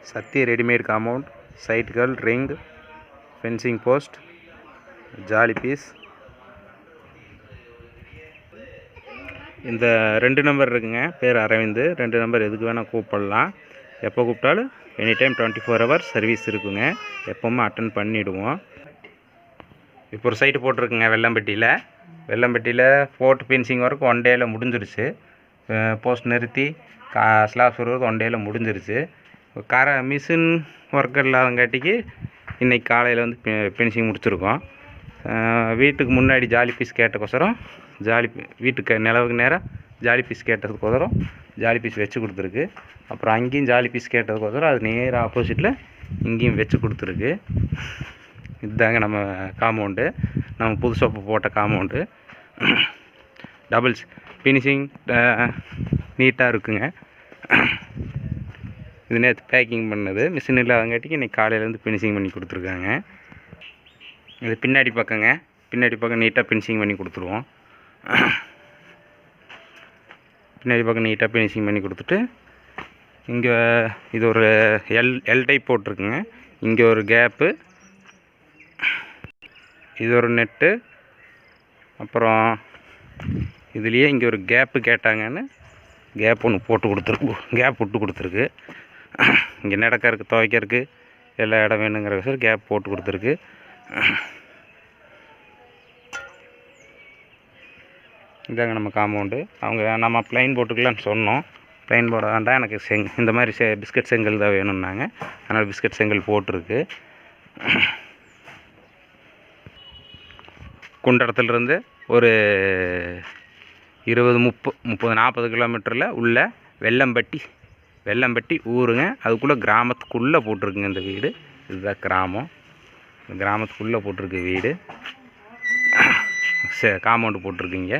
Satya readymade compound, சைட்டுகள், ring, fencing post, jali piece. இந்த 2 number இருக்குங்க. பேர் அரவிந்த். 2 நம்பர் எதுக்கு வேணால் கூப்பிடலாம். எப்போ கூப்பிட்டாலும் எனி டைம் 24 hours சர்வீஸ் இருக்குங்க. எப்போவுமே அட்டன் பண்ணிவிடுவோம். இப்போ ஒரு சைட்டு போட்டிருக்குங்க வெள்ளம்பட்டியில் போட்டு ஃபினிஷிங் ஒர்க் 1 டேயில் முடிஞ்சிருச்சு. போஸ்ட் நிறுத்தி ஸ்லாப் சுடுறது 1 டேயில் முடிஞ்சிருச்சு. மிஷின் ஒர்க் இல்லாதங்காட்டிக்கு இன்றைக்கி காலையில் வந்து ஃபினிஷிங் முடிச்சிருக்கோம். வீட்டுக்கு முன்னாடி ஜாலி பீஸ் கேட்டக்கோசரம் வீட்டுக்கு நிலவுக்கு நேராக ஜாலி பீஸ் கேட்டதுக்கோசரம் ஜாலி பீஸ் வச்சு கொடுத்துருக்கு. அப்புறம் அங்கேயும் ஜாலி பீஸ் கேட்டதுக்கோசரம் அது நேராக ஆப்போசிட்டில் இங்கேயும் வச்சு கொடுத்துருக்கு. இதுதாங்க நம்ம காம்பவுண்டு, நம்ம புதுசாக போட்ட காம்பவுண்டு. டபுள்ஸ் ஃபினிஷிங் நீட்டாக இருக்குங்க. இது நேற்று பேக்கிங் பண்ணது. மிஷின் இல்லாதங்காட்டிக்கு இன்றைக்கி காலையிலேருந்து ஃபினிஷிங் பண்ணி கொடுத்துருக்காங்க. இது பின்னாடி பக்கம் நீட்டாக ஃபினிஷிங் பண்ணி கொடுத்துருவோம். பின்னாடி பக்கம் நீட்டாக ஃபினிஷிங் பண்ணி கொடுத்துட்டு இங்கே இது ஒரு எல் டைப் போட்டிருக்குங்க. இங்கே ஒரு கேப்பு, இது ஒரு நெட்டு, அப்புறம் இதுலேயே இங்கே ஒரு கேப்பு கேட்டாங்கன்னு கேப் ஒன்று விட்டு கொடுத்துருக்கு. இங்கே நடக்கிறதுக்கு துவைக்கிறதுக்கு எல்லா இடம் வேணுங்கிற சார் கேப் போட்டு கொடுத்துருக்கு. இதாங்க நம்ம காம்பவுண்டு. நம்ம ப்ளைன் போட்டுக்கலான்னு சொன்னோம். ப்ளைன் போட வேண்டாம், எனக்கு இந்த மாதிரி பிஸ்கட் செங்கல் தான் வேணும்னாங்க. அதனால் பிஸ்கட் செங்கல் போட்டிருக்கு. குண்டடத்துலேருந்து ஒரு 20-30-40 கிலோமீட்டரில் உள்ள வெள்ளம்பட்டி ஊருங்க. அதுக்குள்ளே கிராமத்துக்குள்ளே போட்டிருக்குங்க இந்த வீடு. இதுதான் கிராமம். கிராமத்துக்குள்ளே போட்டிருக்கு வீடு. காம்பவுண்டு போட்டிருக்குங்க.